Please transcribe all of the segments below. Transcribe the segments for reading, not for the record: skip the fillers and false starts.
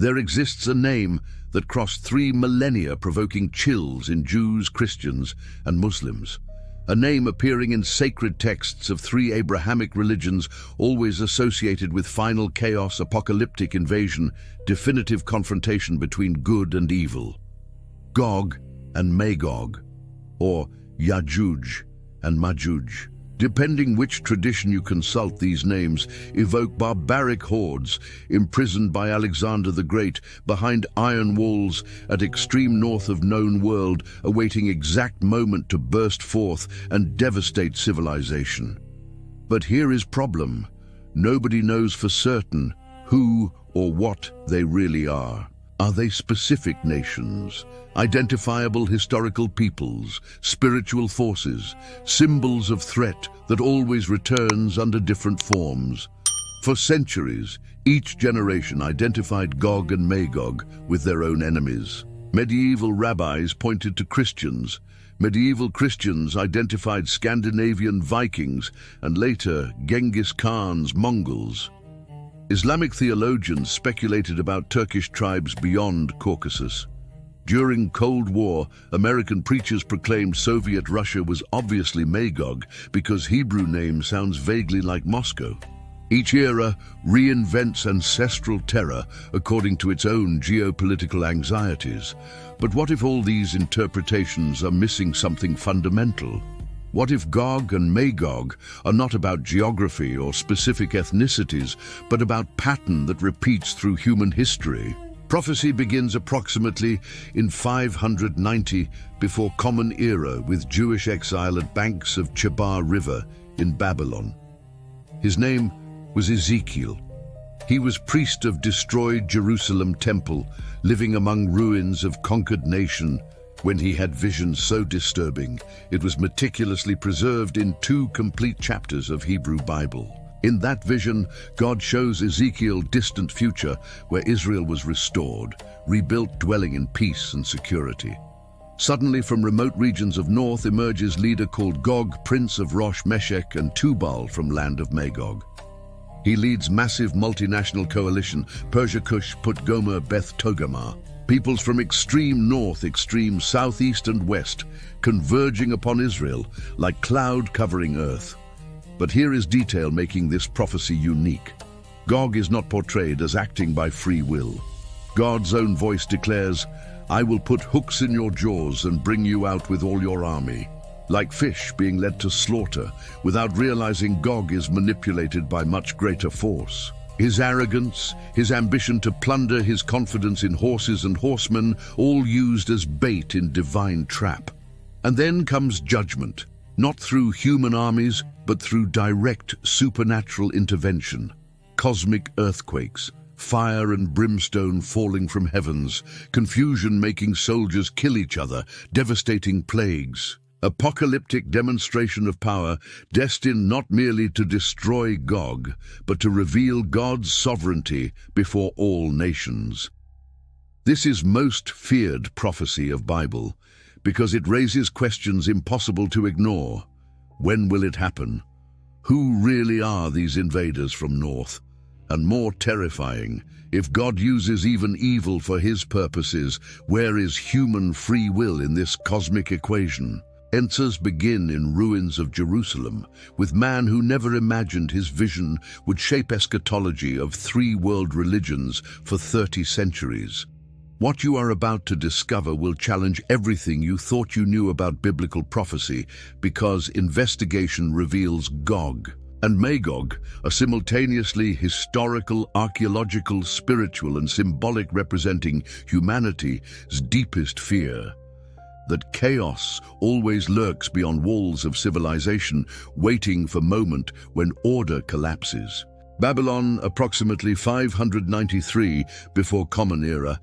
There exists a name that crossed 3 millennia, provoking chills in Jews, Christians, and Muslims. A name appearing in sacred texts of 3 Abrahamic religions, always associated with final chaos, apocalyptic invasion, definitive confrontation between good and evil. Gog and Magog, or Yajuj and Majuj. Depending which tradition you consult, these names evoke barbaric hordes imprisoned by Alexander the Great behind iron walls at extreme north of known world, awaiting exact moment to burst forth and devastate civilization. But here is problem. Nobody knows for certain who or what they really are. Are they specific nations, identifiable historical peoples, spiritual forces, symbols of threat that always returns under different forms? For centuries, each generation identified Gog and Magog with their own enemies. Medieval rabbis pointed to Christians. Medieval Christians identified Scandinavian Vikings and later Genghis Khan's Mongols. Islamic theologians speculated about Turkish tribes beyond Caucasus. During Cold War, American preachers proclaimed Soviet Russia was obviously Magog because Hebrew name sounds vaguely like Moscow. Each era reinvents ancestral terror according to its own geopolitical anxieties. But what if all these interpretations are missing something fundamental? What if Gog and Magog are not about geography or specific ethnicities, but about pattern that repeats through human history? Prophecy begins approximately in 590 before Common Era with Jewish exile at banks of Chebar River in Babylon. His name was Ezekiel. He was priest of destroyed Jerusalem temple, living among ruins of conquered nation, when he had visions so disturbing, it was meticulously preserved in 2 complete chapters of Hebrew Bible. In that vision, God shows Ezekiel distant future where Israel was restored, rebuilt, dwelling in peace and security. Suddenly from remote regions of north emerges leader called Gog, prince of Rosh, Meshech and Tubal from land of Magog. He leads massive multinational coalition, Persia, Cush, Put, Gomer, Beth, Togarmah. Peoples from extreme north, extreme south, east and west, converging upon Israel like cloud covering earth. But here is detail making this prophecy unique. Gog is not portrayed as acting by free will. God's own voice declares, "I will put hooks in your jaws and bring you out with all your army." Like fish being led to slaughter, without realizing Gog is manipulated by much greater force. His arrogance, his ambition to plunder, his confidence in horses and horsemen, all used as bait in divine trap. And then comes judgment, not through human armies, but through direct supernatural intervention. Cosmic earthquakes, fire and brimstone falling from heavens, confusion making soldiers kill each other, devastating plagues. Apocalyptic demonstration of power, destined not merely to destroy Gog, but to reveal God's sovereignty before all nations. This is most feared prophecy of Bible, because it raises questions impossible to ignore. When will it happen? Who really are these invaders from north? And more terrifying, if God uses even evil for his purposes, where is human free will in this cosmic equation? Answers begin in ruins of Jerusalem, with man who never imagined his vision would shape eschatology of 3 world religions for 30 centuries. What you are about to discover will challenge everything you thought you knew about biblical prophecy, because investigation reveals Gog and Magog are simultaneously historical, archaeological, spiritual, and symbolic, representing humanity's deepest fear. That chaos always lurks beyond walls of civilization, waiting for moment when order collapses. Babylon, approximately 593 before Common Era.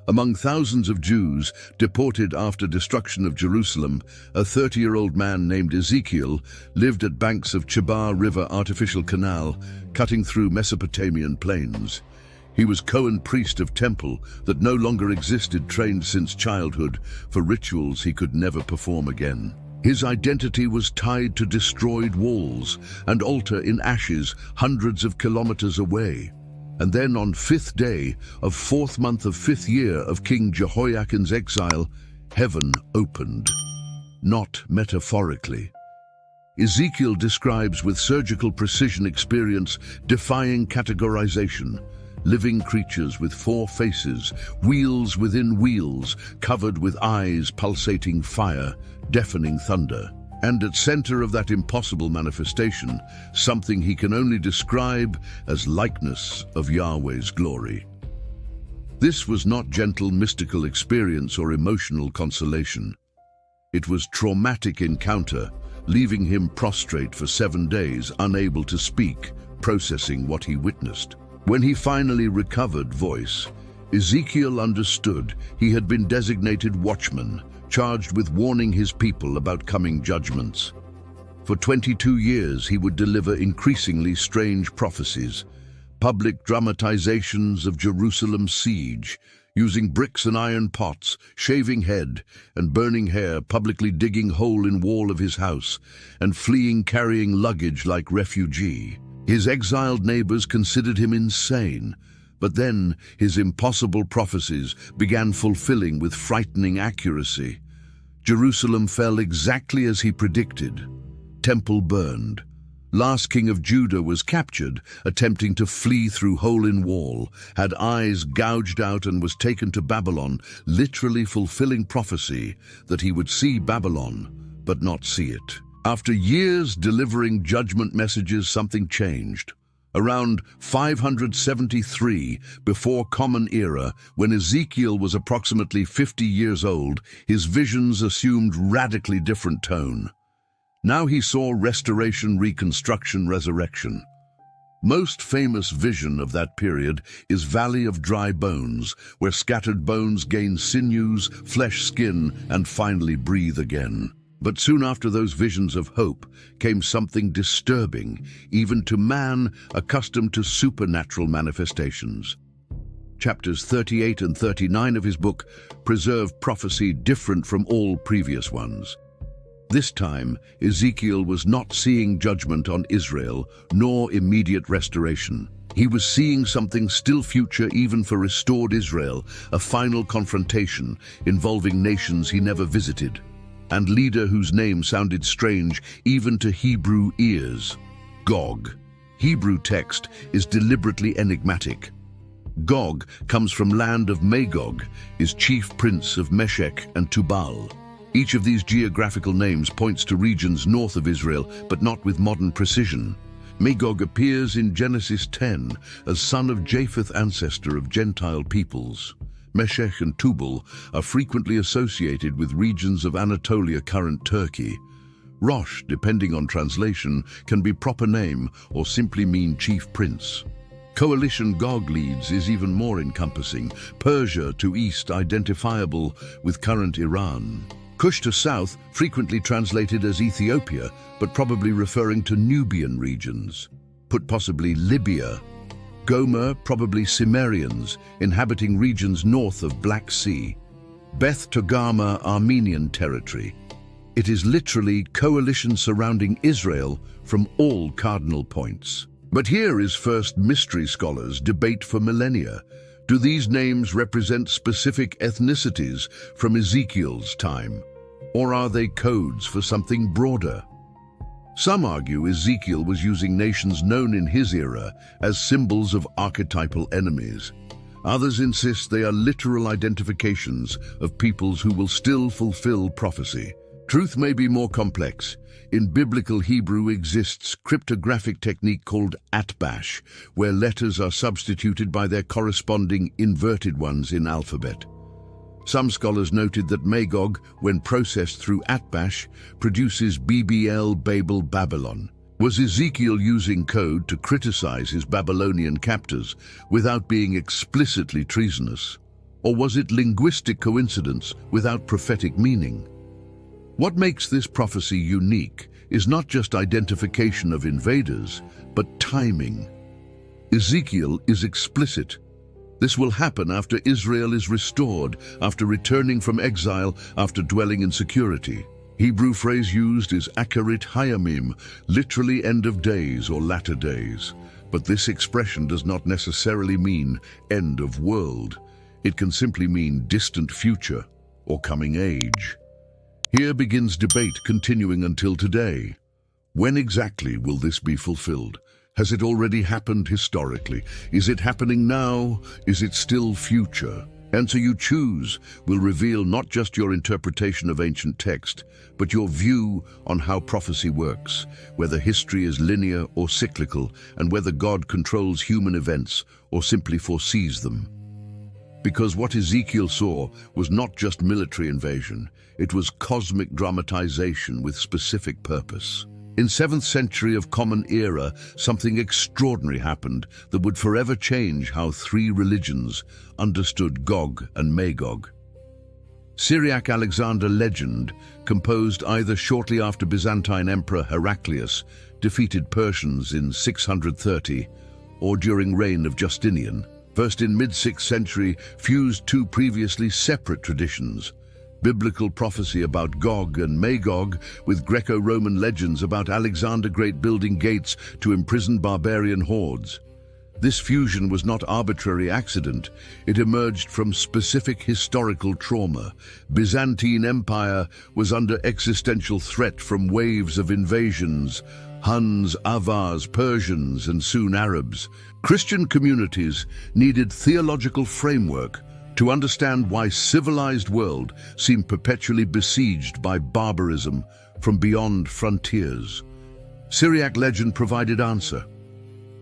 Among thousands of Jews deported after destruction of Jerusalem, a 30-year-old man named Ezekiel lived at banks of Chebar River artificial canal, cutting through Mesopotamian plains. He was Cohen priest of temple that no longer existed, trained since childhood for rituals he could never perform again. His identity was tied to destroyed walls and altar in ashes hundreds of kilometers away. And then on 5th day of 4th month of 5th year of King Jehoiakim's exile, heaven opened, not metaphorically. Ezekiel describes with surgical precision experience defying categorization, living creatures with 4 faces, wheels within wheels, covered with eyes pulsating fire, deafening thunder. And at center of that impossible manifestation, something he can only describe as likeness of Yahweh's glory. This was not gentle mystical experience or emotional consolation. It was traumatic encounter, leaving him prostrate for 7 days, unable to speak, processing what he witnessed. When he finally recovered voice, Ezekiel understood he had been designated watchman, charged with warning his people about coming judgments. For 22 years he would deliver increasingly strange prophecies, public dramatizations of Jerusalem's siege, using bricks and iron pots, shaving head and burning hair, publicly digging hole in wall of his house, and fleeing carrying luggage like refugee. His exiled neighbors considered him insane, but then his impossible prophecies began fulfilling with frightening accuracy. Jerusalem fell exactly as he predicted. Temple burned. Last king of Judah was captured, attempting to flee through hole in wall, had eyes gouged out and was taken to Babylon, literally fulfilling prophecy that he would see Babylon, but not see it. After years delivering judgment messages, something changed. Around 573 before Common Era, when Ezekiel was approximately 50 years old, his visions assumed radically different tone. Now he saw restoration, reconstruction, resurrection. Most famous vision of that period is Valley of Dry Bones, where scattered bones gain sinews, flesh, skin, and finally breathe again. But soon after those visions of hope came something disturbing, even to man accustomed to supernatural manifestations. Chapters 38 and 39 of his book preserve prophecy different from all previous ones. This time, Ezekiel was not seeing judgment on Israel, nor immediate restoration. He was seeing something still future even for restored Israel, a final confrontation involving nations he never visited, and leader whose name sounded strange even to Hebrew ears: Gog. Hebrew text is deliberately enigmatic. Gog comes from land of Magog, is chief prince of Meshech and Tubal. Each of these geographical names points to regions north of Israel, but not with modern precision. Magog appears in Genesis 10 as son of Japheth, ancestor of Gentile peoples. Meshech and Tubal are frequently associated with regions of Anatolia, current Turkey. Rosh, depending on translation, can be proper name or simply mean chief prince. Coalition Gog leads is even more encompassing. Persia to east, identifiable with current Iran. Kush to south, frequently translated as Ethiopia, but probably referring to Nubian regions. Put possibly Libya. Gomer, probably Cimmerians, inhabiting regions north of Black Sea. Beth Togarmah, Armenian territory. It is literally coalition surrounding Israel from all cardinal points. But here is first mystery scholars' debate for millennia. Do these names represent specific ethnicities from Ezekiel's time? Or are they codes for something broader? Some argue Ezekiel was using nations known in his era as symbols of archetypal enemies. Others insist they are literal identifications of peoples who will still fulfill prophecy. Truth may be more complex. In biblical Hebrew exists cryptographic technique called atbash, where letters are substituted by their corresponding inverted ones in alphabet. Some scholars noted that Magog, when processed through atbash, produces BBL, Babel, Babylon. Was Ezekiel using code to criticize his Babylonian captors without being explicitly treasonous? Or was it linguistic coincidence without prophetic meaning? What makes this prophecy unique is not just identification of invaders, but timing. Ezekiel is explicit. This will happen after Israel is restored, after returning from exile, after dwelling in security. Hebrew phrase used is akarit hayamim, literally end of days or latter days. But this expression does not necessarily mean end of world. It can simply mean distant future or coming age. Here begins debate continuing until today. When exactly will this be fulfilled? Has it already happened historically? Is it happening now? Is it still future? Answer you choose will reveal not just your interpretation of ancient text, but your view on how prophecy works, whether history is linear or cyclical, and whether God controls human events or simply foresees them. Because what Ezekiel saw was not just military invasion, it was cosmic dramatization with specific purpose. In 7th century of Common Era, something extraordinary happened that would forever change how 3 religions understood Gog and Magog. Syriac Alexander legend, composed either shortly after Byzantine Emperor Heraclius defeated Persians in 630 or during reign of Justinian, first in mid-6th century, fused 2 previously separate traditions: biblical prophecy about Gog and Magog with Greco-Roman legends about Alexander Great building gates to imprison barbarian hordes. This fusion was not arbitrary accident. It emerged from specific historical trauma. Byzantine Empire was under existential threat from waves of invasions: Huns, Avars, Persians, and soon Arabs. Christian communities needed theological framework to understand why civilized world seemed perpetually besieged by barbarism from beyond frontiers. Syriac legend provided answer.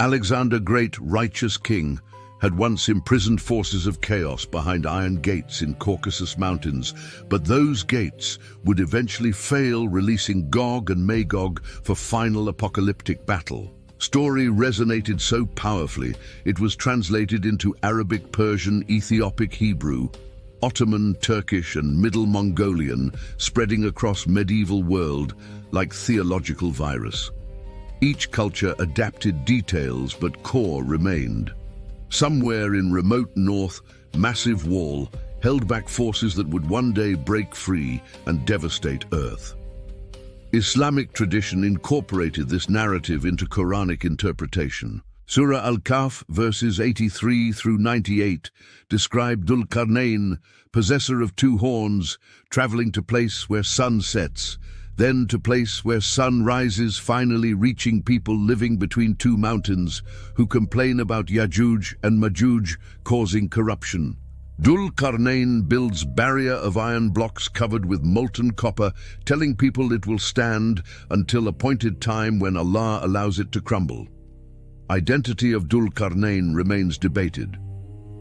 Alexander Great, righteous king, had once imprisoned forces of chaos behind iron gates in Caucasus Mountains, but those gates would eventually fail, releasing Gog and Magog for final apocalyptic battle. Story resonated so powerfully, it was translated into Arabic, Persian, Ethiopic Hebrew, Ottoman, Turkish, and Middle Mongolian, spreading across medieval world like theological virus. Each culture adapted details, but core remained. Somewhere in remote north, massive wall held back forces that would one day break free and devastate Earth. Islamic tradition incorporated this narrative into Quranic interpretation. Surah Al-Kahf, verses 83 through 98, described Dhul Qarnayn, possessor of 2 horns, traveling to place where sun sets, then to place where sun rises, finally reaching people living between 2 mountains who complain about Yajuj and Majuj causing corruption. Dhul Qarnayn builds barrier of iron blocks covered with molten copper, telling people it will stand until appointed time when Allah allows it to crumble. Identity of Dhul Qarnayn remains debated.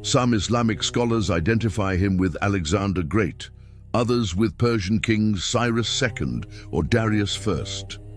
Some Islamic scholars identify him with Alexander Great, others with Persian kings Cyrus II or Darius I.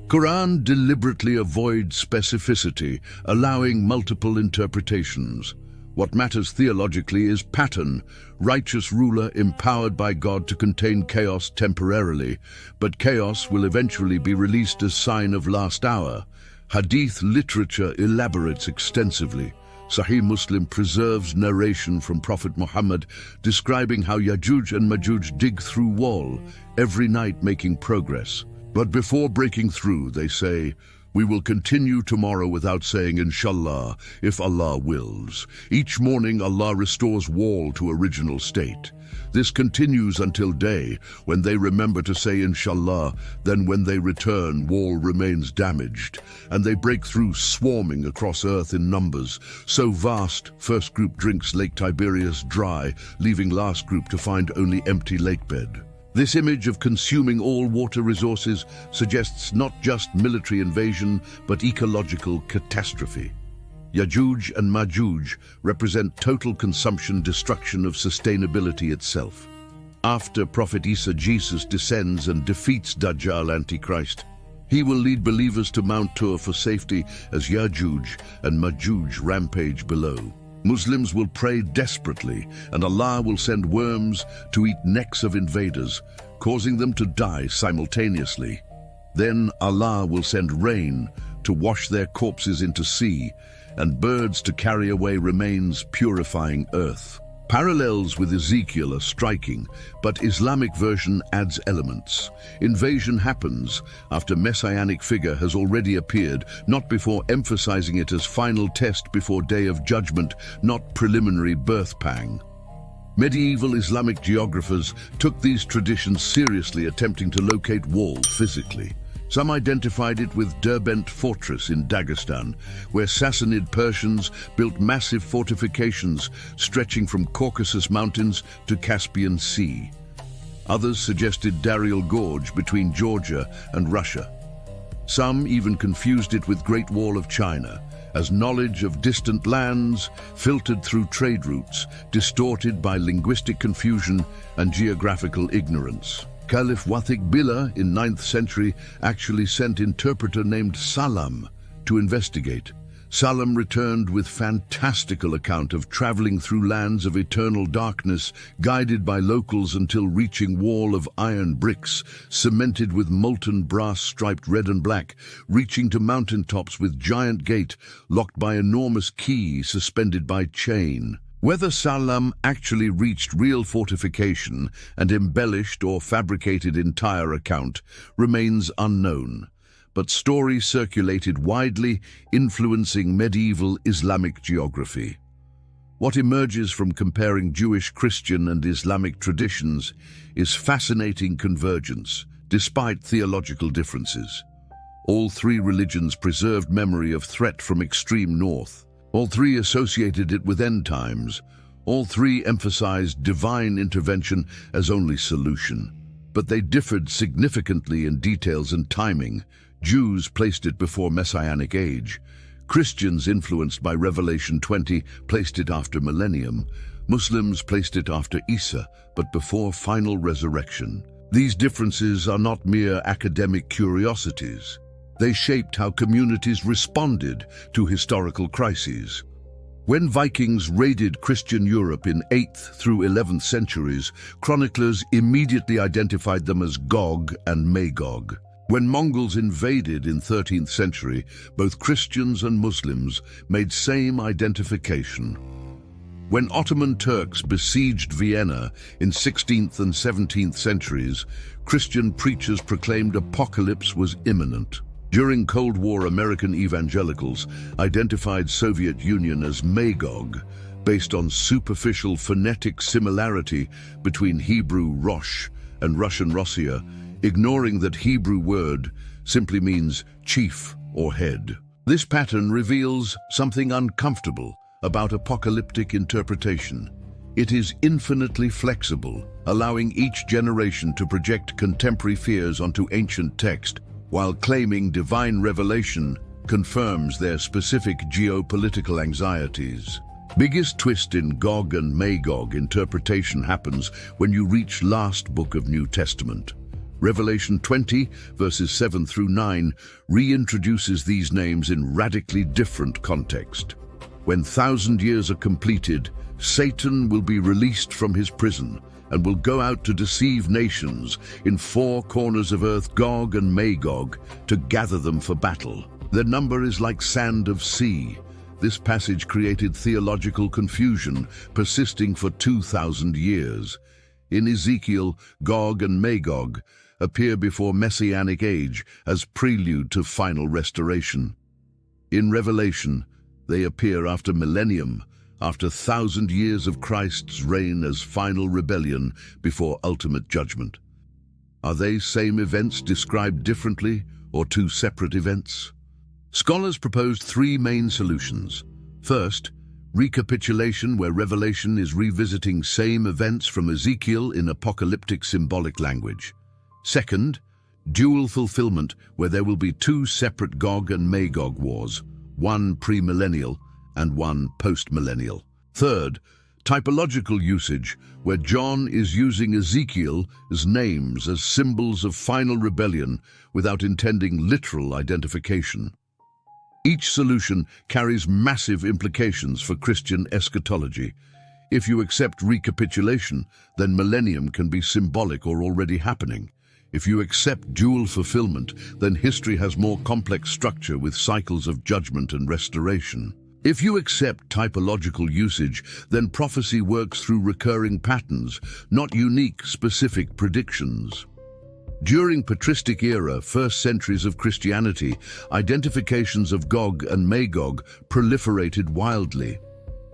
Quran deliberately avoids specificity, allowing multiple interpretations. What matters theologically is pattern: righteous ruler empowered by God to contain chaos temporarily, but chaos will eventually be released as sign of last hour. Hadith literature elaborates extensively. Sahih Muslim preserves narration from Prophet Muhammad describing how Yajuj and Majuj dig through wall, every night making progress. But before breaking through, they say, "We will continue tomorrow without saying Inshallah, if Allah wills." Each morning Allah restores wall to original state. This continues until day, when they remember to say Inshallah. Then when they return, wall remains damaged, and they break through, swarming across earth in numbers so vast, first group drinks Lake Tiberias dry, leaving last group to find only empty lakebed. This image of consuming all water resources suggests not just military invasion, but ecological catastrophe. Yajuj and Majuj represent total consumption, destruction of sustainability itself. After Prophet Isa, Jesus descends and defeats Dajjal Antichrist. He will lead believers to Mount Tur for safety as Yajuj and Majuj rampage below. Muslims will pray desperately, and Allah will send worms to eat necks of invaders, causing them to die simultaneously. Then Allah will send rain to wash their corpses into sea, and birds to carry away remains, purifying earth. Parallels with Ezekiel are striking, but Islamic version adds elements. Invasion happens after messianic figure has already appeared, not before emphasizing it as final test before day of judgment, not preliminary birth pang. Medieval Islamic geographers took these traditions seriously, attempting to locate wall physically. Some identified it with Derbent fortress in Dagestan, where Sassanid Persians built massive fortifications stretching from Caucasus Mountains to Caspian Sea. Others suggested Darial Gorge between Georgia and Russia. Some even confused it with Great Wall of China, as knowledge of distant lands filtered through trade routes, distorted by linguistic confusion and geographical ignorance. Caliph Wathik Billah in 9th century actually sent interpreter named Salam to investigate. Salam returned with fantastical account of traveling through lands of eternal darkness, guided by locals until reaching wall of iron bricks, cemented with molten brass striped red and black, reaching to mountaintops with giant gate, locked by enormous key suspended by chain. Whether Salam actually reached real fortification and embellished or fabricated entire account remains unknown, but stories circulated widely, influencing medieval Islamic geography. What emerges from comparing Jewish, Christian, and Islamic traditions is fascinating convergence, despite theological differences. All three religions preserved memory of threat from extreme north. All three associated it with end times. All three emphasized divine intervention as only solution. But they differed significantly in details and timing. Jews placed it before Messianic age. Christians, influenced by Revelation 20, placed it after millennium. Muslims placed it after Isa, but before final resurrection. These differences are not mere academic curiosities. They shaped how communities responded to historical crises. When Vikings raided Christian Europe in 8th through 11th centuries, chroniclers immediately identified them as Gog and Magog. When Mongols invaded in 13th century, both Christians and Muslims made same identification. When Ottoman Turks besieged Vienna in 16th and 17th centuries, Christian preachers proclaimed apocalypse was imminent. During Cold War, American evangelicals identified Soviet Union as Magog, based on superficial phonetic similarity between Hebrew Rosh and Russian Rossiya, ignoring that Hebrew word simply means chief or head. This pattern reveals something uncomfortable about apocalyptic interpretation. It is infinitely flexible, allowing each generation to project contemporary fears onto ancient text, while claiming divine revelation confirms their specific geopolitical anxieties. Biggest twist in Gog and Magog interpretation happens when you reach last book of New Testament. Revelation 20, verses 7 through 9, reintroduces these names in radically different context. When 1,000 years are completed, Satan will be released from his prison and will go out to deceive nations in 4 corners of earth, Gog and Magog, to gather them for battle. Their number is like sand of sea. This passage created theological confusion, persisting for 2,000 years. In Ezekiel, Gog and Magog appear before Messianic age as prelude to final restoration. In Revelation, they appear after millennium, after 1,000 years of Christ's reign as final rebellion before ultimate judgment. Are they same events described differently, or 2 separate events? Scholars proposed 3 main solutions. First, recapitulation, where Revelation is revisiting same events from Ezekiel in apocalyptic symbolic language. Second, dual fulfillment, where there will be 2 separate Gog and Magog wars, one premillennial and one postmillennial. Third, typological usage, where John is using Ezekiel as names as symbols of final rebellion without intending literal identification. Each solution carries massive implications for Christian eschatology. If you accept recapitulation, then millennium can be symbolic or already happening. If you accept dual fulfillment, then history has more complex structure with cycles of judgment and restoration. If you accept typological usage, then prophecy works through recurring patterns, not unique, specific predictions. During patristic era, first centuries of Christianity, identifications of Gog and Magog proliferated wildly.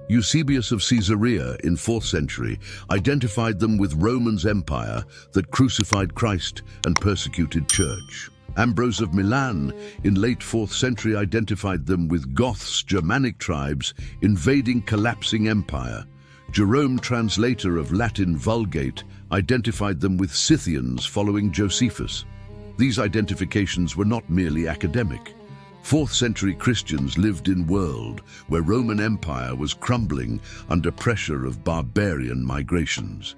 Eusebius of Caesarea in 4th century identified them with Roman's empire that crucified Christ and persecuted church. Ambrose of Milan in late 4th century identified them with Goths, Germanic tribes, invading collapsing empire. Jerome, translator of Latin Vulgate, identified them with Scythians following Josephus. These identifications were not merely academic. 4th century Christians lived in a world where Roman Empire was crumbling under pressure of barbarian migrations.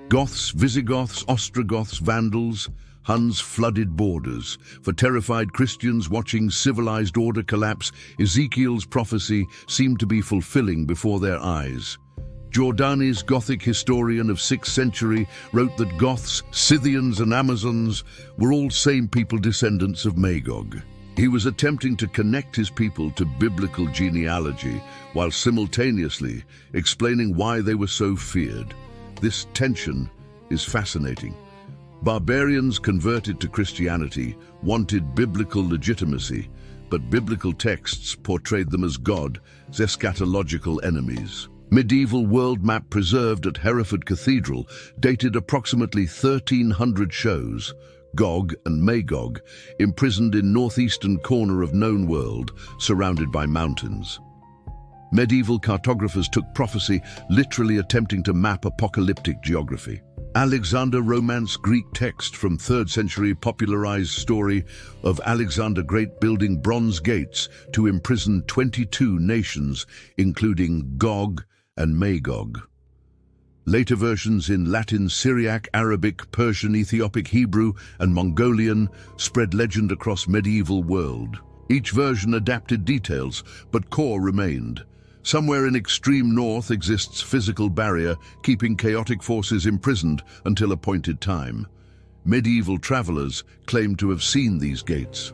Goths, Visigoths, Ostrogoths, Vandals, Huns flooded borders. For terrified Christians watching civilized order collapse, Ezekiel's prophecy seemed to be fulfilling before their eyes. Jordanes, Gothic historian of 6th century, wrote that Goths, Scythians and Amazons were all same people descendants of Magog. He was attempting to connect his people to biblical genealogy while simultaneously explaining why they were so feared. This tension is fascinating. Barbarians converted to Christianity wanted biblical legitimacy, but biblical texts portrayed them as God's eschatological enemies. Medieval world map preserved at Hereford Cathedral dated approximately 1300 shows Gog and Magog, imprisoned in northeastern corner of known world, surrounded by mountains. Medieval cartographers took prophecy, literally attempting to map apocalyptic geography. Alexander Romance Greek text from 3rd century popularized story of Alexander Great building bronze gates to imprison 22 nations, including Gog and Magog. Later versions in Latin, Syriac, Arabic, Persian, Ethiopic, Hebrew, and Mongolian spread legend across medieval world. Each version adapted details, but core remained. Somewhere in extreme north exists physical barrier, keeping chaotic forces imprisoned until appointed time. Medieval travelers claim to have seen these gates.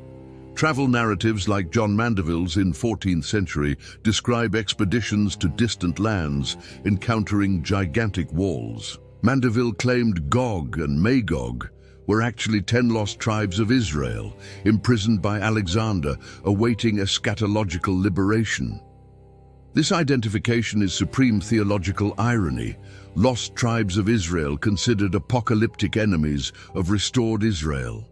Travel narratives like John Mandeville's in 14th century describe expeditions to distant lands, encountering gigantic walls. Mandeville claimed Gog and Magog were actually 10 lost tribes of Israel, imprisoned by Alexander, awaiting eschatological liberation. This identification is supreme theological irony. Lost tribes of Israel considered apocalyptic enemies of restored Israel.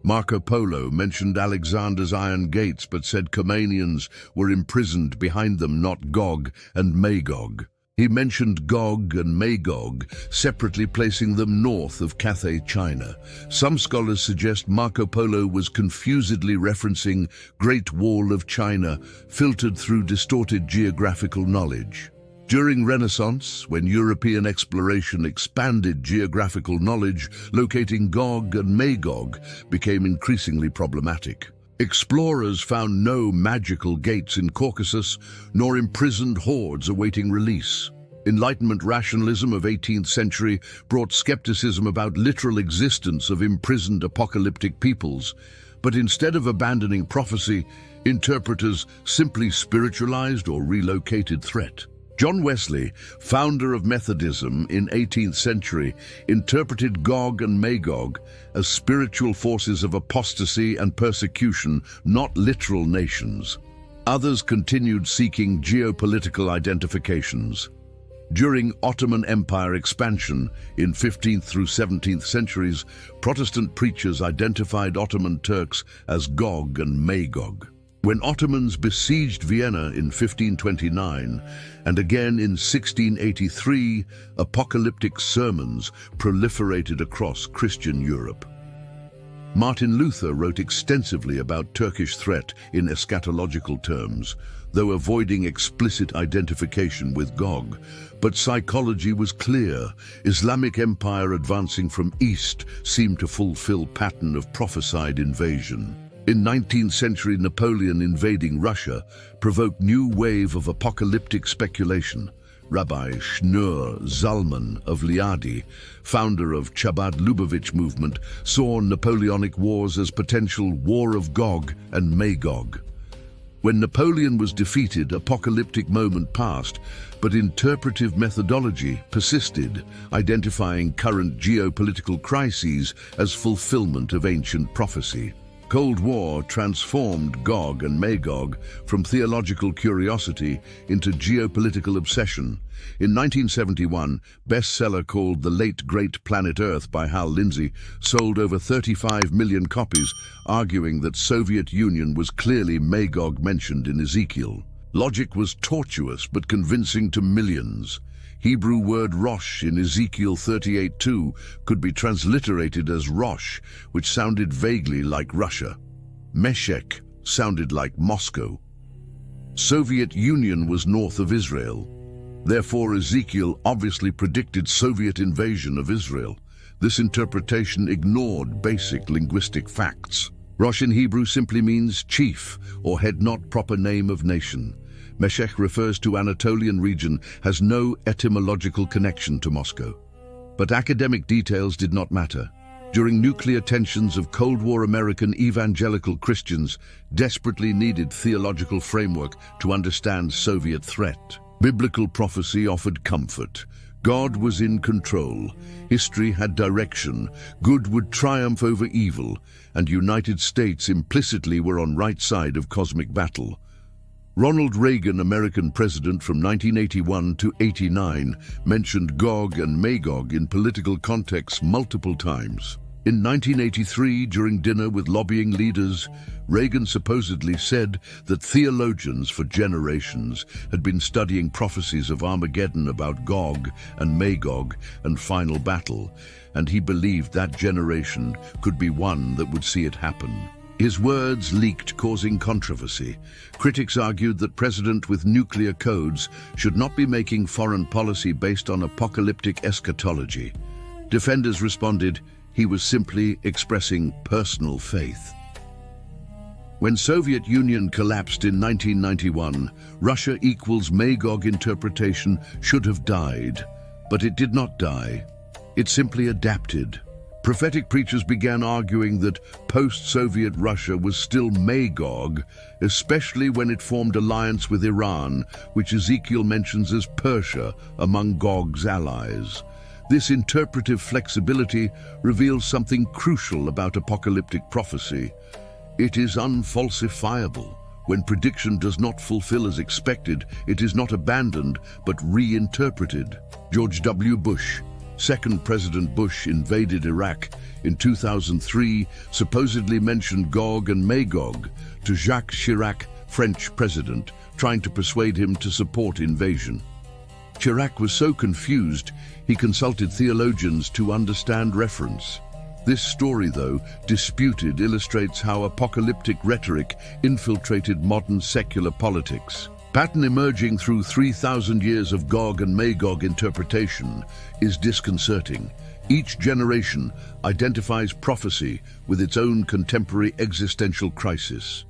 Marco Polo mentioned Alexander's iron gates but said Comanians were imprisoned behind them, not Gog and Magog. He mentioned Gog and Magog, separately placing them north of Cathay, China. Some scholars suggest Marco Polo was confusedly referencing Great Wall of China, filtered through distorted geographical knowledge. During Renaissance, when European exploration expanded geographical knowledge, locating Gog and Magog became increasingly problematic. Explorers found no magical gates in Caucasus, nor imprisoned hordes awaiting release. Enlightenment rationalism of 18th century brought skepticism about literal existence of imprisoned apocalyptic peoples, but instead of abandoning prophecy, interpreters simply spiritualized or relocated threat. John Wesley, founder of Methodism in 18th century, interpreted Gog and Magog as spiritual forces of apostasy and persecution, not literal nations. Others continued seeking geopolitical identifications. During Ottoman Empire expansion in 15th through 17th centuries, Protestant preachers identified Ottoman Turks as Gog and Magog. When Ottomans besieged Vienna in 1529 and again in 1683, apocalyptic sermons proliferated across Christian Europe. Martin Luther wrote extensively about Turkish threat in eschatological terms, though avoiding explicit identification with Gog. But psychology was clear. Islamic empire advancing from east seemed to fulfill pattern of prophesied invasion. In 19th century, Napoleon invading Russia provoked new wave of apocalyptic speculation. Rabbi Shneur Zalman of Liadi, founder of Chabad Lubavitch movement, saw Napoleonic wars as potential war of Gog and Magog. When Napoleon was defeated, apocalyptic moment passed, but interpretive methodology persisted, identifying current geopolitical crises as fulfillment of ancient prophecy. Cold War transformed Gog and Magog from theological curiosity into geopolitical obsession. In 1971, bestseller called The Late Great Planet Earth by Hal Lindsey sold over 35 million copies, arguing that Soviet Union was clearly Magog mentioned in Ezekiel. Logic was tortuous but convincing to millions. Hebrew word Rosh in Ezekiel 38:2 could be transliterated as Rosh, which sounded vaguely like Russia. Meshech sounded like Moscow. Soviet Union was north of Israel. Therefore, Ezekiel obviously predicted Soviet invasion of Israel. This interpretation ignored basic linguistic facts. Rosh in Hebrew simply means chief or head, not proper name of nation. Meshech refers to Anatolian region, has no etymological connection to Moscow. But academic details did not matter. During nuclear tensions of Cold War, American evangelical Christians desperately needed theological framework to understand Soviet threat. Biblical prophecy offered comfort. God was in control. History had direction. Good would triumph over evil, and United States implicitly were on right side of cosmic battle. Ronald Reagan, American president from 1981 to 89, mentioned Gog and Magog in political contexts multiple times. In 1983, during dinner with lobbying leaders, Reagan supposedly said that theologians for generations had been studying prophecies of Armageddon about Gog and Magog and final battle, and he believed that generation could be one that would see it happen. His words leaked, causing controversy. Critics argued that president with nuclear codes should not be making foreign policy based on apocalyptic eschatology. Defenders responded, he was simply expressing personal faith. When Soviet Union collapsed in 1991, Russia equals Magog interpretation should have died, but it did not die. It simply adapted. Prophetic preachers began arguing that post-Soviet Russia was still Magog, especially when it formed alliance with Iran, which Ezekiel mentions as Persia among Gog's allies. This interpretive flexibility reveals something crucial about apocalyptic prophecy. It is unfalsifiable. When prediction does not fulfill as expected, it is not abandoned, but reinterpreted. George W. Bush, Second President Bush, invaded Iraq in 2003, supposedly mentioned Gog and Magog to Jacques Chirac, French president, trying to persuade him to support invasion. Chirac was so confused, he consulted theologians to understand reference. This story, though disputed, illustrates how apocalyptic rhetoric infiltrated modern secular politics. Pattern emerging through 3,000 years of Gog and Magog interpretation is disconcerting. Each generation identifies prophecy with its own contemporary existential crisis,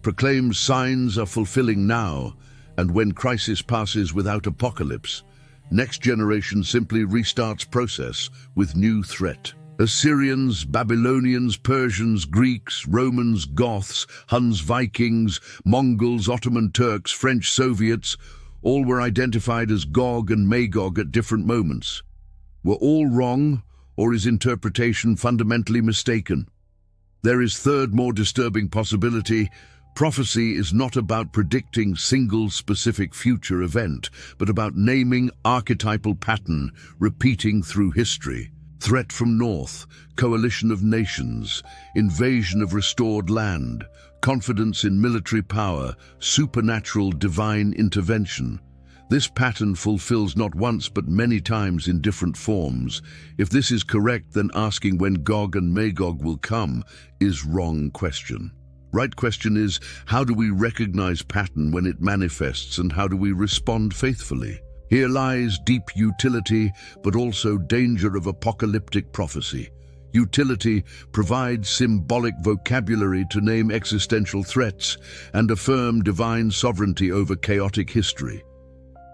proclaims signs are fulfilling now, and when crisis passes without apocalypse, next generation simply restarts process with new threat. Assyrians, Babylonians, Persians, Greeks, Romans, Goths, Huns, Vikings, Mongols, Ottoman Turks, French Soviets, all were identified as Gog and Magog at different moments. Were all wrong, or is interpretation fundamentally mistaken? There is third, more disturbing possibility. Prophecy is not about predicting single specific future event, but about naming archetypal pattern repeating through history. Threat from north, coalition of nations, invasion of restored land, confidence in military power, supernatural divine intervention. This pattern fulfills not once but many times in different forms. If this is correct, then asking when Gog and Magog will come is wrong question. Right question is, how do we recognize pattern when it manifests, and how do we respond faithfully? Here lies deep utility, but also danger of apocalyptic prophecy. Utility provides symbolic vocabulary to name existential threats and affirm divine sovereignty over chaotic history.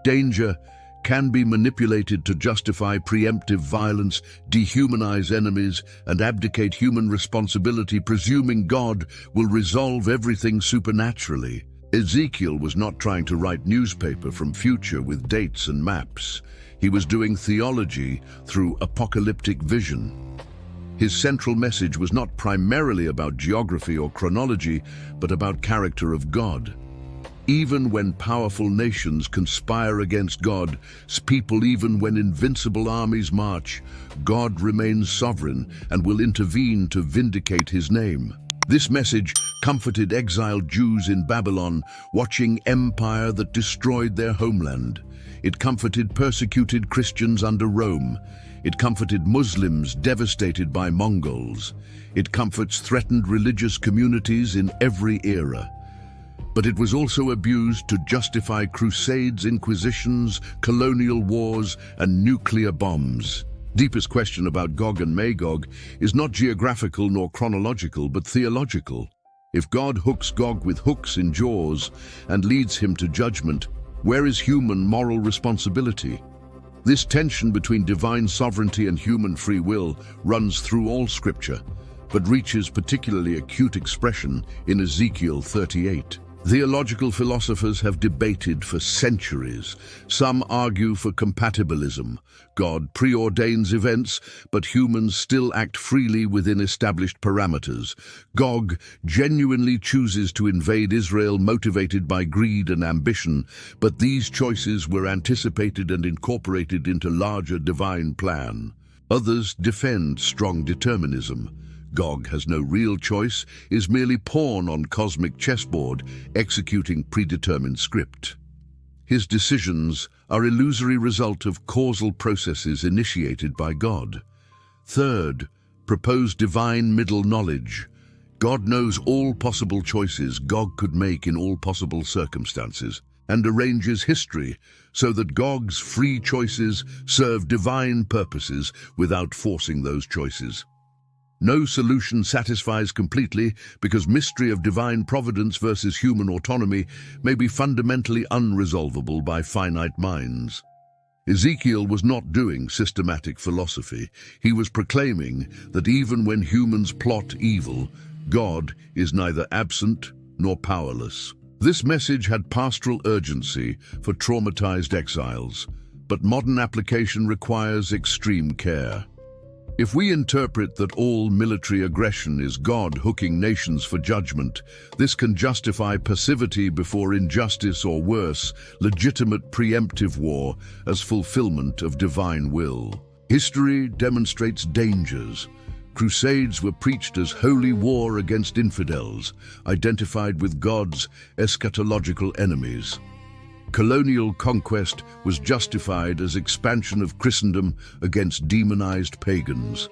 Danger can be manipulated to justify preemptive violence, dehumanize enemies, and abdicate human responsibility, presuming God will resolve everything supernaturally. Ezekiel was not trying to write newspaper from future with dates and maps. He was doing theology through apocalyptic vision. His central message was not primarily about geography or chronology, but about character of God. Even when powerful nations conspire against God's people, even when invincible armies march, God remains sovereign and will intervene to vindicate his name. This message comforted exiled Jews in Babylon, watching empire that destroyed their homeland. It comforted persecuted Christians under Rome. It comforted Muslims devastated by Mongols. It comforts threatened religious communities in every era. But it was also abused to justify crusades, inquisitions, colonial wars, and nuclear bombs. Deepest question about Gog and Magog is not geographical nor chronological, but theological. If God hooks Gog with hooks in jaws and leads him to judgment, where is human moral responsibility? This tension between divine sovereignty and human free will runs through all scripture, but reaches particularly acute expression in Ezekiel 38. Theological philosophers have debated for centuries. Some argue for compatibilism. God preordains events, but humans still act freely within established parameters. Gog genuinely chooses to invade Israel motivated by greed and ambition, but these choices were anticipated and incorporated into larger divine plan. Others defend strong determinism. Gog has no real choice, is merely pawn on cosmic chessboard, executing predetermined script. His decisions are illusory result of causal processes initiated by God. Third, propose divine middle knowledge. God knows all possible choices Gog could make in all possible circumstances, and arranges history so that Gog's free choices serve divine purposes without forcing those choices. No solution satisfies completely because mystery of divine providence versus human autonomy may be fundamentally unresolvable by finite minds. Ezekiel was not doing systematic philosophy. He was proclaiming that even when humans plot evil, God is neither absent nor powerless. This message had pastoral urgency for traumatized exiles, but modern application requires extreme care. If we interpret that all military aggression is God hooking nations for judgment, this can justify passivity before injustice or worse, legitimate preemptive war as fulfillment of divine will. History demonstrates dangers. Crusades were preached as holy war against infidels, identified with God's eschatological enemies. Colonial conquest was justified as expansion of Christendom against demonized pagans.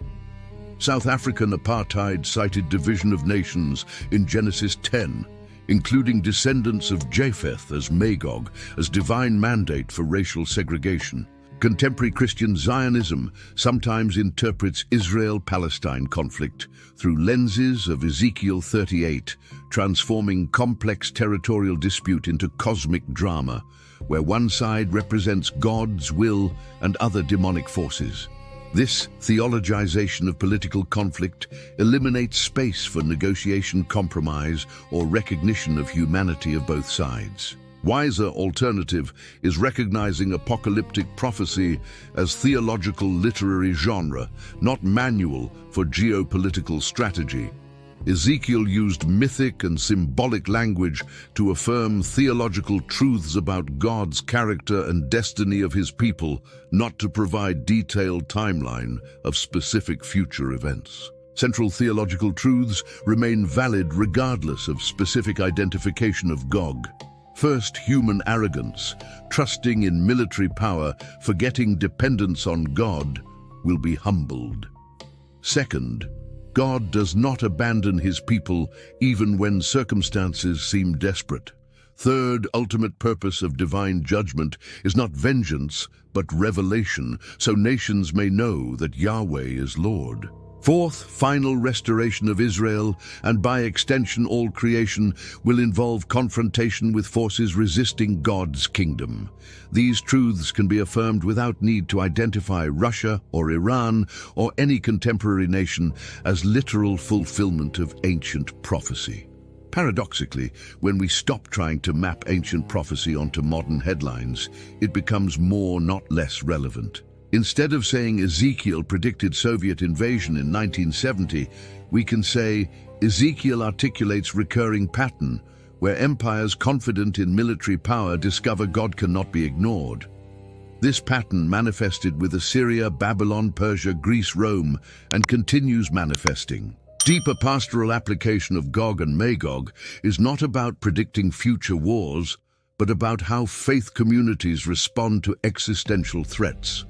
South African apartheid cited division of nations in Genesis 10, including descendants of Japheth as Magog, as divine mandate for racial segregation. Contemporary Christian Zionism sometimes interprets Israel-Palestine conflict through lenses of Ezekiel 38, transforming complex territorial dispute into cosmic drama, where one side represents God's will and other demonic forces. This theologization of political conflict eliminates space for negotiation, compromise, or recognition of humanity of both sides. Wiser alternative is recognizing apocalyptic prophecy as theological literary genre, not manual for geopolitical strategy. Ezekiel used mythic and symbolic language to affirm theological truths about God's character and destiny of his people, not to provide detailed timeline of specific future events. Central theological truths remain valid regardless of specific identification of Gog. First, human arrogance, trusting in military power, forgetting dependence on God, will be humbled. Second, God does not abandon his people even when circumstances seem desperate. Third, ultimate purpose of divine judgment is not vengeance, but revelation, so nations may know that Yahweh is Lord. Fourth, final restoration of Israel, and by extension all creation, will involve confrontation with forces resisting God's kingdom. These truths can be affirmed without need to identify Russia or Iran or any contemporary nation as literal fulfillment of ancient prophecy. Paradoxically, when we stop trying to map ancient prophecy onto modern headlines, it becomes more, not less relevant. Instead of saying Ezekiel predicted Soviet invasion in 1970, we can say Ezekiel articulates recurring pattern where empires confident in military power discover God cannot be ignored. This pattern manifested with Assyria, Babylon, Persia, Greece, Rome, and continues manifesting. Deeper pastoral application of Gog and Magog is not about predicting future wars, but about how faith communities respond to existential threats.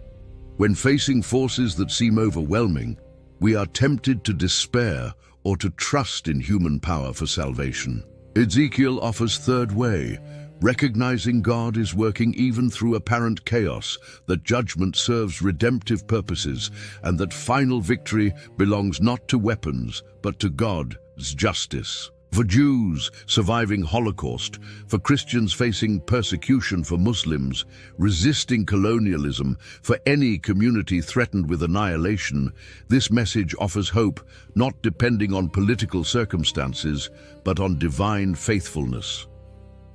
When facing forces that seem overwhelming, we are tempted to despair or to trust in human power for salvation. Ezekiel offers third way, recognizing God is working even through apparent chaos, that judgment serves redemptive purposes, and that final victory belongs not to weapons, but to God's justice. For Jews surviving Holocaust, for Christians facing persecution, for Muslims resisting colonialism, for any community threatened with annihilation, this message offers hope, not depending on political circumstances, but on divine faithfulness.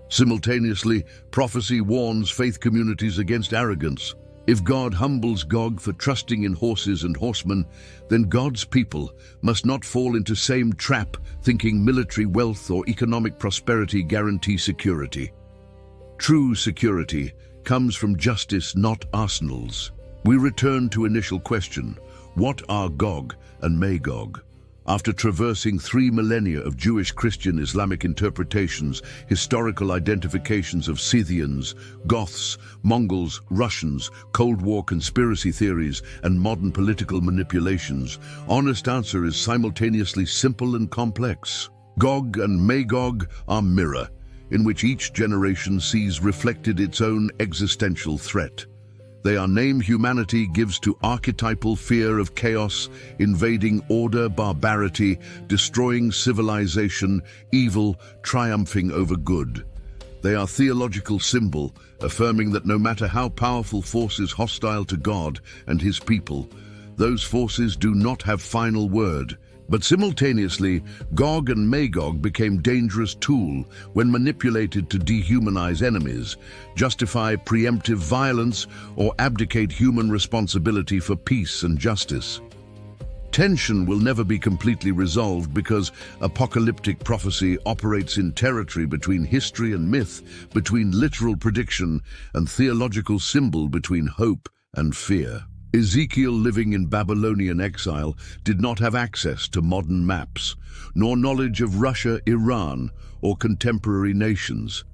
Simultaneously, prophecy warns faith communities against arrogance. If God humbles Gog for trusting in horses and horsemen, then God's people must not fall into same trap thinking military wealth or economic prosperity guarantee security. True security comes from justice, not arsenals. We return to initial question, what are Gog and Magog? After traversing 3 millennia of Jewish, Christian, Islamic interpretations, historical identifications of Scythians, Goths, Mongols, Russians, Cold War conspiracy theories, and modern political manipulations, honest answer is simultaneously simple and complex. Gog and Magog are mirror, in which each generation sees reflected its own existential threat. They are name humanity gives to archetypal fear of chaos, invading order, barbarity, destroying civilization, evil, triumphing over good. They are theological symbol, affirming that no matter how powerful forces hostile to God and his people, those forces do not have final word. But simultaneously, Gog and Magog became dangerous tool when manipulated to dehumanize enemies, justify preemptive violence, or abdicate human responsibility for peace and justice. Tension will never be completely resolved because apocalyptic prophecy operates in territory between history and myth, between literal prediction and theological symbol, between hope and fear. Ezekiel, living in Babylonian exile, did not have access to modern maps, nor knowledge of Russia, Iran, or contemporary nations.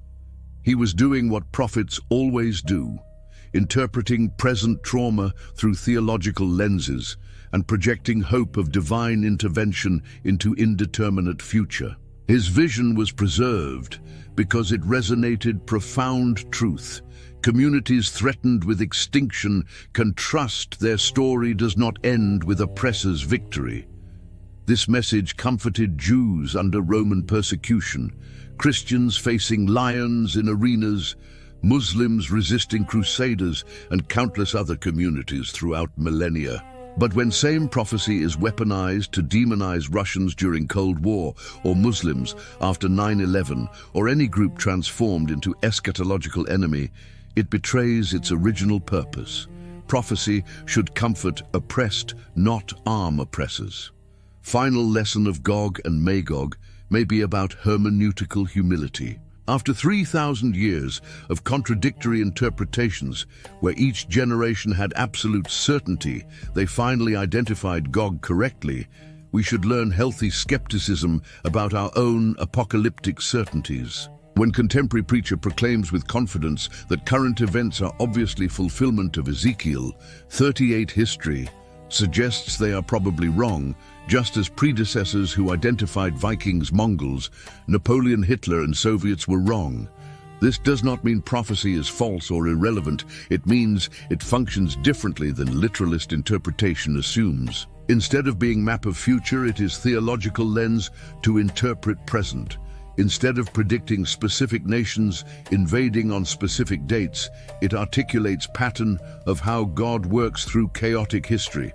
He was doing what prophets always do, interpreting present trauma through theological lenses and projecting hope of divine intervention into indeterminate future. His vision was preserved because it resonated profound truth. Communities threatened with extinction can trust their story does not end with oppressor's victory. This message comforted Jews under Roman persecution, Christians facing lions in arenas, Muslims resisting crusaders, and countless other communities throughout millennia. But when same prophecy is weaponized to demonize Russians during Cold War, or Muslims after 9/11, or any group transformed into eschatological enemy, it betrays its original purpose. Prophecy should comfort oppressed, not arm oppressors. Final lesson of Gog and Magog may be about hermeneutical humility. After 3,000 years of contradictory interpretations, where each generation had absolute certainty they finally identified Gog correctly, we should learn healthy skepticism about our own apocalyptic certainties. When contemporary preacher proclaims with confidence that current events are obviously fulfillment of Ezekiel 38 history, suggests they are probably wrong, just as predecessors who identified Vikings, Mongols, Napoleon, Hitler, and Soviets were wrong. This does not mean prophecy is false or irrelevant. It means it functions differently than literalist interpretation assumes. Instead of being map of future, it is theological lens to interpret present. Instead of predicting specific nations invading on specific dates, it articulates pattern of how God works through chaotic history.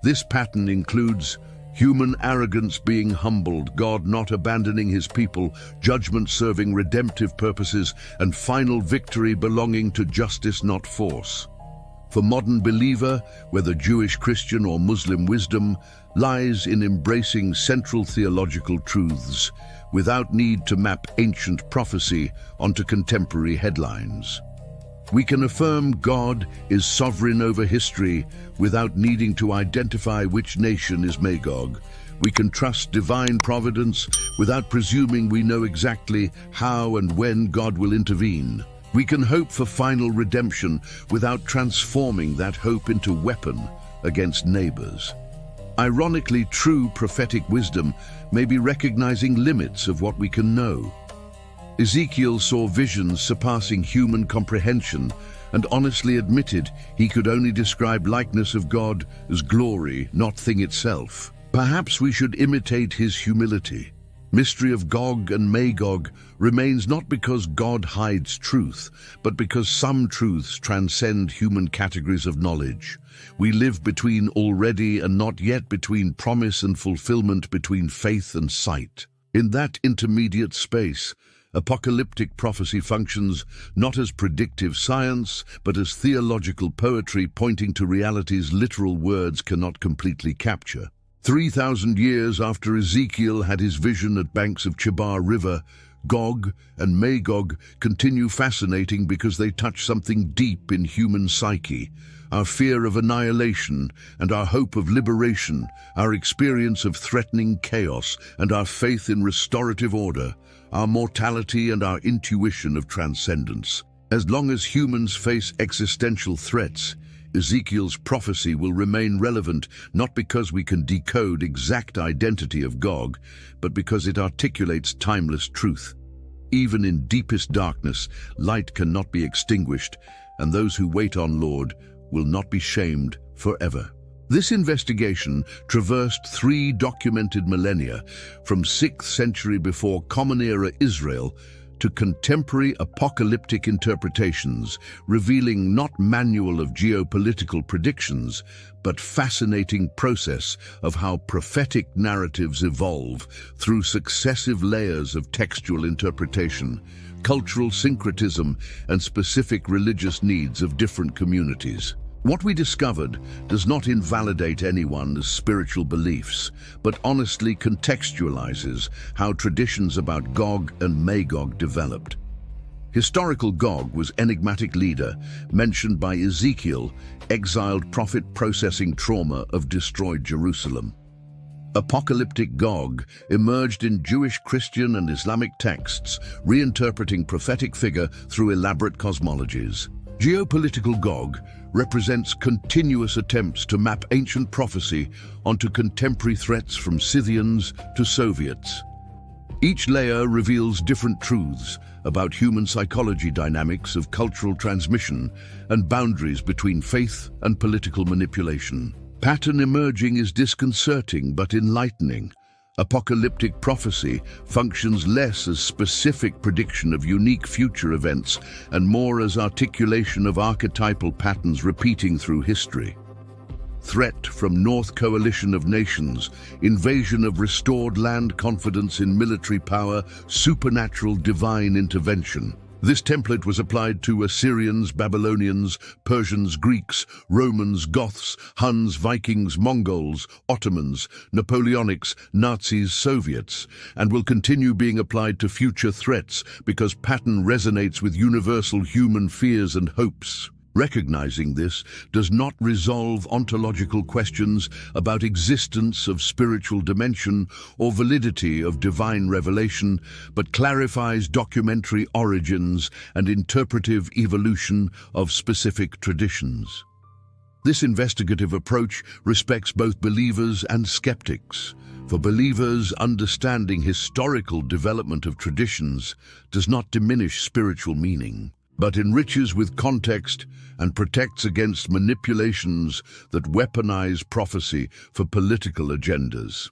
This pattern includes Human arrogance being humbled, God not abandoning his people, judgment serving redemptive purposes, and final victory belonging to justice, not force. For modern believer, whether Jewish, Christian, or Muslim, wisdom lies in embracing central theological truths without need to map ancient prophecy onto contemporary headlines. We can affirm God is sovereign over history without needing to identify which nation is Magog. We can trust divine providence without presuming we know exactly how and when God will intervene. We can hope for final redemption without transforming that hope into weapon against neighbors. Ironically, true prophetic wisdom may be recognizing limits of what we can know. Ezekiel saw visions surpassing human comprehension and honestly admitted he could only describe likeness of God as glory, not thing itself. Perhaps we should imitate his humility. Mystery of Gog and Magog remains not because God hides truth, but because some truths transcend human categories of knowledge. We live between already and not yet, between promise and fulfillment, between faith and sight. In that intermediate space, apocalyptic prophecy functions not as predictive science, but as theological poetry pointing to realities literal words cannot completely capture. 3,000 years after Ezekiel had his vision at banks of Chebar River, Gog and Magog continue fascinating because they touch something deep in human psyche. Our fear of annihilation and our hope of liberation, our experience of threatening chaos and our faith in restorative order, our mortality and our intuition of transcendence. As long as humans face existential threats, Ezekiel's prophecy will remain relevant, not because we can decode exact identity of Gog, but because it articulates timeless truth. Even in deepest darkness, light cannot be extinguished, and those who wait on Lord will not be shamed forever. This investigation traversed 3 documented millennia, from 6th century before Common Era Israel to contemporary apocalyptic interpretations, revealing not manual of geopolitical predictions, but fascinating process of how prophetic narratives evolve through successive layers of textual interpretation, cultural syncretism, and specific religious needs of different communities. What we discovered does not invalidate anyone's spiritual beliefs, but honestly contextualizes how traditions about Gog and Magog developed. Historical Gog was enigmatic leader, mentioned by Ezekiel, exiled prophet processing trauma of destroyed Jerusalem. Apocalyptic Gog emerged in Jewish, Christian, and Islamic texts, reinterpreting prophetic figure through elaborate cosmologies. Geopolitical Gog represents continuous attempts to map ancient prophecy onto contemporary threats from Scythians to Soviets. Each layer reveals different truths about human psychology, dynamics of cultural transmission, and boundaries between faith and political manipulation. Pattern emerging is disconcerting but enlightening. Apocalyptic prophecy functions less as specific prediction of unique future events and more as articulation of archetypal patterns repeating through history. Threat from North Coalition of Nations, invasion of restored land, confidence in military power, supernatural divine intervention. This template was applied to Assyrians, Babylonians, Persians, Greeks, Romans, Goths, Huns, Vikings, Mongols, Ottomans, Napoleonics, Nazis, Soviets, and will continue being applied to future threats because pattern resonates with universal human fears and hopes. Recognizing this does not resolve ontological questions about existence of spiritual dimension or validity of divine revelation, but clarifies documentary origins and interpretive evolution of specific traditions. This investigative approach respects both believers and skeptics. For believers, understanding historical development of traditions does not diminish spiritual meaning, but enriches with context and protects against manipulations that weaponize prophecy for political agendas.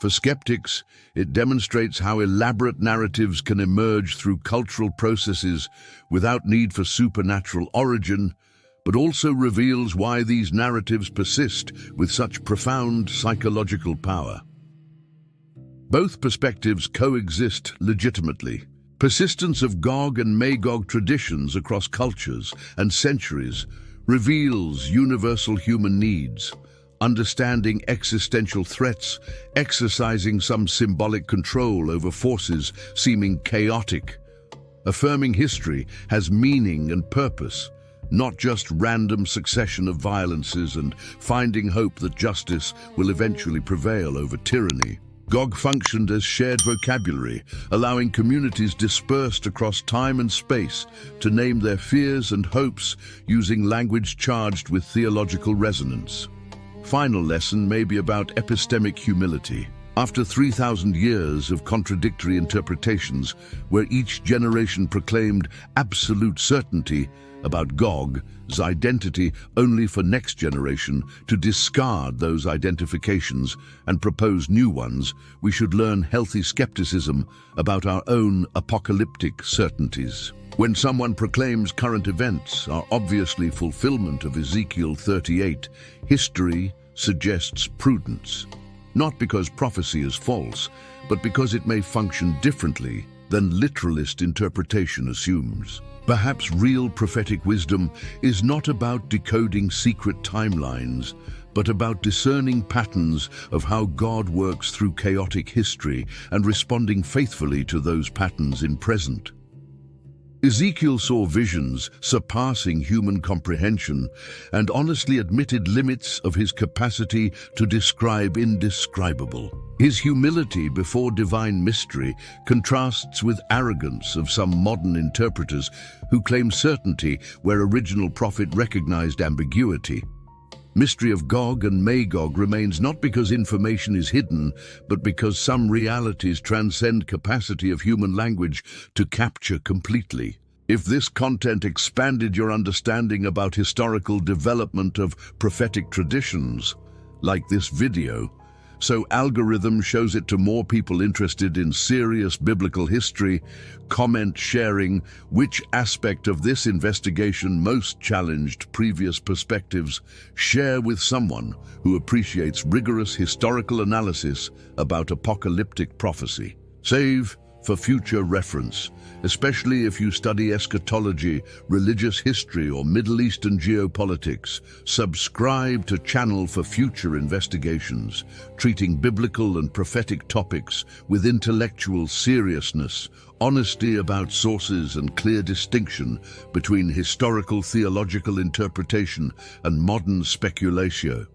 For skeptics, it demonstrates how elaborate narratives can emerge through cultural processes without need for supernatural origin, but also reveals why these narratives persist with such profound psychological power. Both perspectives coexist legitimately. Persistence of Gog and Magog traditions across cultures and centuries reveals universal human needs, understanding existential threats, exercising some symbolic control over forces seeming chaotic. Affirming history has meaning and purpose, not just random succession of violences, and finding hope that justice will eventually prevail over tyranny. Gog functioned as shared vocabulary, allowing communities dispersed across time and space to name their fears and hopes using language charged with theological resonance. Final lesson may be about epistemic humility. After 3,000 years of contradictory interpretations, where each generation proclaimed absolute certainty about Gog's identity only for next generation to discard those identifications and propose new ones, we should learn healthy skepticism about our own apocalyptic certainties. When someone proclaims current events are obviously fulfillment of Ezekiel 38, history suggests prudence. Not because prophecy is false, but because it may function differently than literalist interpretation assumes. Perhaps real prophetic wisdom is not about decoding secret timelines, but about discerning patterns of how God works through chaotic history and responding faithfully to those patterns in present. Ezekiel saw visions surpassing human comprehension and honestly admitted limits of his capacity to describe indescribable. His humility before divine mystery contrasts with arrogance of some modern interpreters who claim certainty where original prophet recognized ambiguity. Mystery of Gog and Magog remains not because information is hidden, but because some realities transcend capacity of human language to capture completely. If this content expanded your understanding about historical development of prophetic traditions, like this video, so algorithm shows it to more people interested in serious biblical history, comment sharing which aspect of this investigation most challenged previous perspectives, share with someone who appreciates rigorous historical analysis about apocalyptic prophecy. Save for future reference, especially if you study eschatology, religious history, or Middle Eastern geopolitics. Subscribe to channel for future investigations, treating biblical and prophetic topics with intellectual seriousness, honesty about sources, and clear distinction between historical theological interpretation and modern speculation.